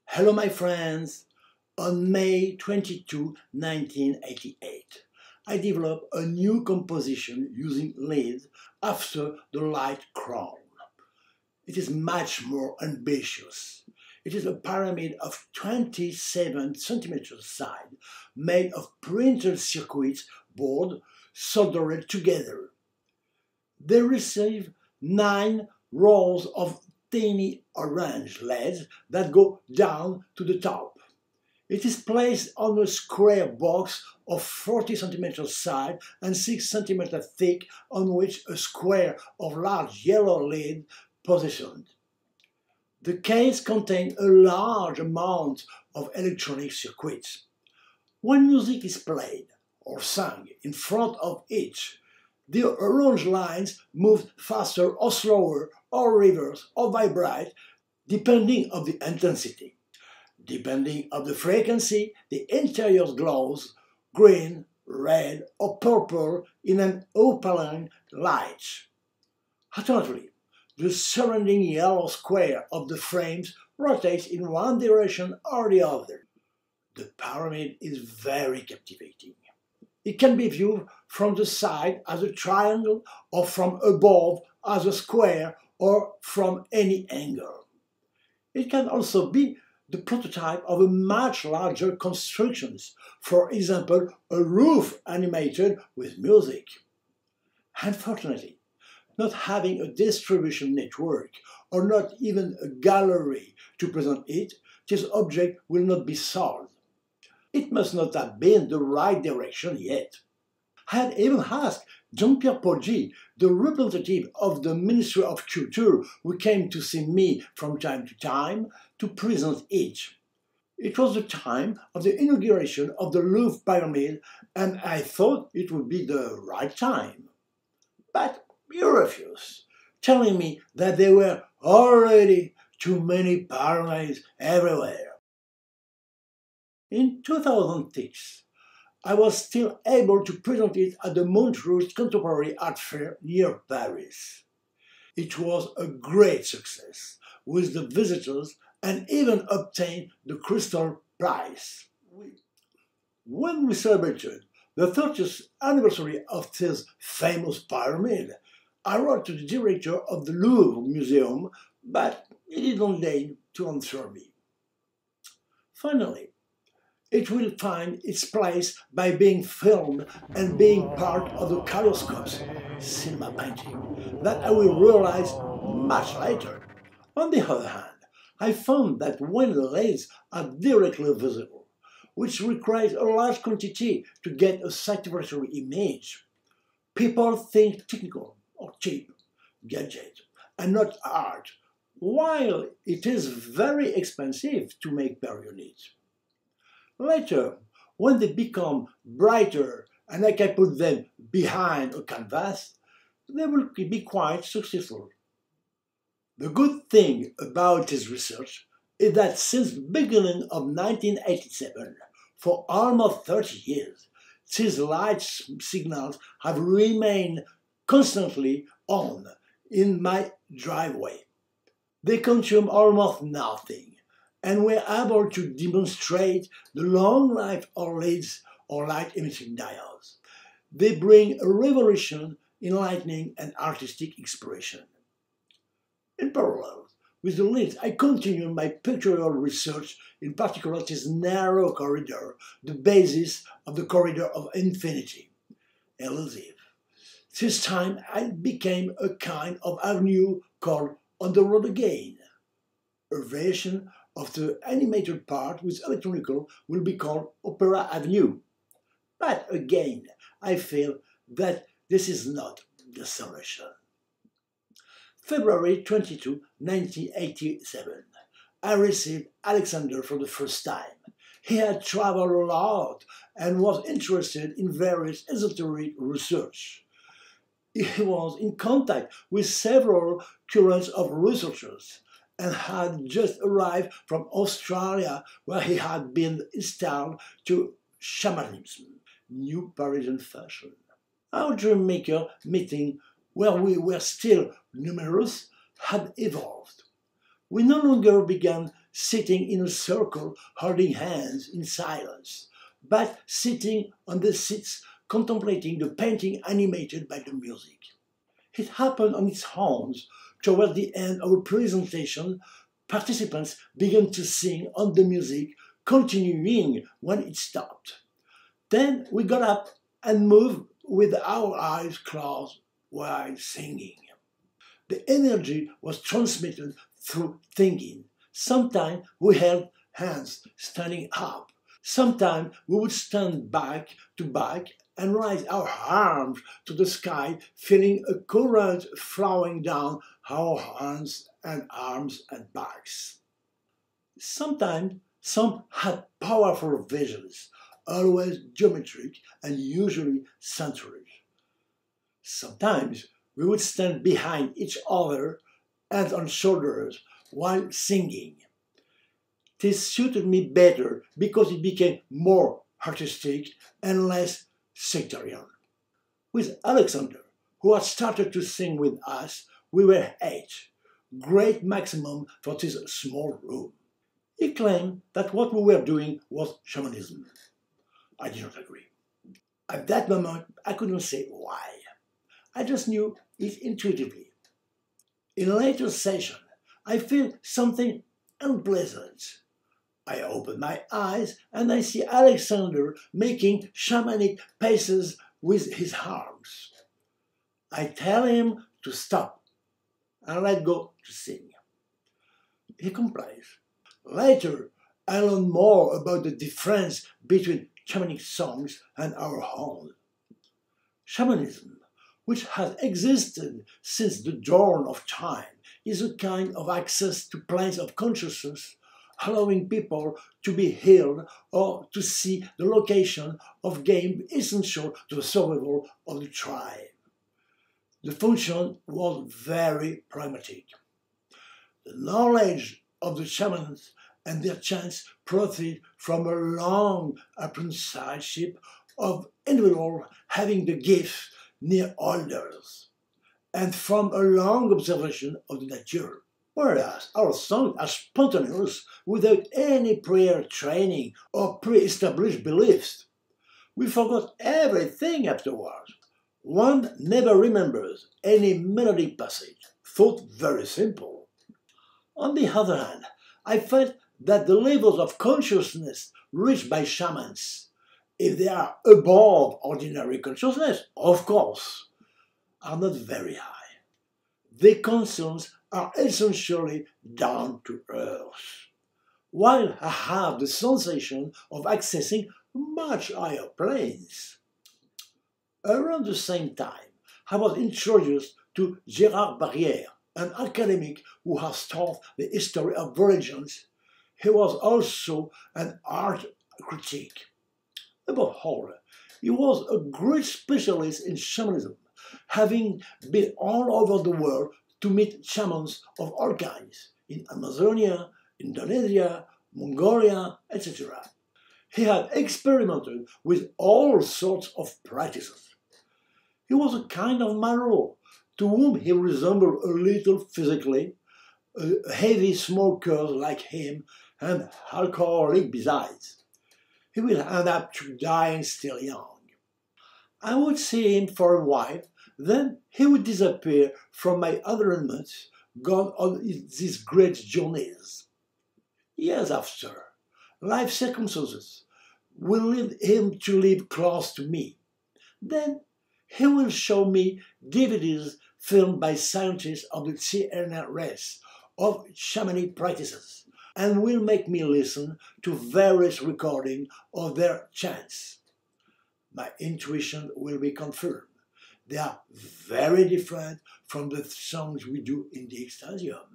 Hello my friends! On May 22, 1988, I developed a new composition using leads after the light crown. It is much more ambitious. It is a pyramid of 27 centimeters side, made of printed circuit board soldered together. They receive 9 rows of tiny orange LEDs that go down to the top. It is placed on a square box of 40 cm side and 6 cm thick, on which a square of large yellow lid positioned. The case contains a large amount of electronic circuits. When music is played or sung in front of each, the orange lines move faster or slower or reverse or vibrate depending on the intensity. Depending on the frequency, the interior glows green, red or purple in an opaline light. Alternately, the surrounding yellow square of the frames rotates in one direction or the other. The pyramid is very captivating. It can be viewed from the side as a triangle or from above as a square or from any angle. It can also be the prototype of a much larger constructions, for example, a roof animated with music. Unfortunately, not having a distribution network or not even a gallery to present it, this object will not be sold. It must not have been the right direction yet. I had even asked Jean-Pierre Poggi, the representative of the Ministry of Culture who came to see me from time to time, to present it. It was the time of the inauguration of the Louvre Pyramid and I thought it would be the right time. But he refused, telling me that there were already too many pyramids everywhere. In 2006, I was still able to present it at the Montreux Contemporary Art Fair near Paris. It was a great success with the visitors and even obtained the Crystal Prize. When we celebrated the 30th anniversary of this famous pyramid, I wrote to the director of the Louvre Museum, but he didn't deign to answer me. Finally, it will find its place by being filmed and being part of the Kaleidoscope's cinema painting that I will realize much later. On the other hand, I found that when the leads are directly visible, which requires a large quantity to get a satisfactory image, people think technical or cheap gadget and not art, while it is very expensive to make per unit. Later, when they become brighter and I can put them behind a canvas, they will be quite successful. The good thing about this research is that since the beginning of 1987, for almost 30 years, these light signals have remained constantly on in my driveway. They consume almost nothing, and we're able to demonstrate the long life of leads or light-emitting diodes. They bring a revolution in lighting and artistic expression. In parallel with the leads, I continue my pictorial research, in particular this narrow corridor, the basis of the corridor of infinity, elusive. This time I became a kind of avenue called On the Road Again. A variation of the animated part with electronical will be called Opera Avenue. But again, I feel that this is not the solution. February 22, 1987, I received Alexander for the first time. He had traveled a lot and was interested in various esoteric research. He was in contact with several currents of researchers and had just arrived from Australia, where he had been installed to shamanism, new Parisian fashion. Our DreamMaker meeting, where we were still numerous, had evolved. We no longer began sitting in a circle holding hands in silence, but sitting on the seats contemplating the painting animated by the music. It happened on its own. Toward the end of the presentation, participants began to sing on the music, continuing when it stopped. Then we got up and moved with our eyes closed while singing. The energy was transmitted through thinking. Sometimes we held hands standing up. Sometimes we would stand back to back and raise our arms to the sky, feeling a current flowing down our hands and arms and backs. Sometimes some had powerful visions, always geometric and usually centered. Sometimes we would stand behind each other, hands on shoulders, while singing. This suited me better because it became more artistic and less sectarian. With Alexander, who had started to sing with us, we were 8, great maximum for this small room. He claimed that what we were doing was shamanism. I did not agree. At that moment, I couldn't say why. I just knew it intuitively. In a later session, I feel something unpleasant. I open my eyes and I see Alexander making shamanic paces with his arms. I tell him to stop and let go to sing. He complies. Later, I learn more about the difference between shamanic songs and our own. Shamanism, which has existed since the dawn of time, is a kind of access to planes of consciousness, allowing people to be healed or to see the location of game essential to the survival of the tribe. The function was very pragmatic. The knowledge of the shamans and their chants proceed from a long apprenticeship of individuals having the gift near elders, and from a long observation of the nature, whereas our songs are spontaneous without any prior training or pre-established beliefs. We forgot everything afterwards. One never remembers any melody passage, thought very simple. On the other hand, I felt that the levels of consciousness reached by shamans, if they are above ordinary consciousness, of course, are not very high. Their concerns are essentially down to earth, while I have the sensation of accessing much higher planes. Around the same time, I was introduced to Gérard Barrière, an academic who has taught the history of religions. He was also an art critic. Above all, he was a great specialist in shamanism, having been all over the world to meet shamans of all kinds, in Amazonia, Indonesia, Mongolia, etc. He had experimented with all sorts of practices. He was a kind of Malraux, to whom he resembled a little physically, a heavy smoker like him, and alcoholic besides. He will end up dying still young. I would see him for a while, then he would disappear from my environment, gone on these great journeys. Years after, life circumstances will lead him to live close to me. Then he will show me DVDs filmed by scientists of the CNRS of shamanic practices, and will make me listen to various recordings of their chants. My intuition will be confirmed. They are very different from the songs we do in the Extasium.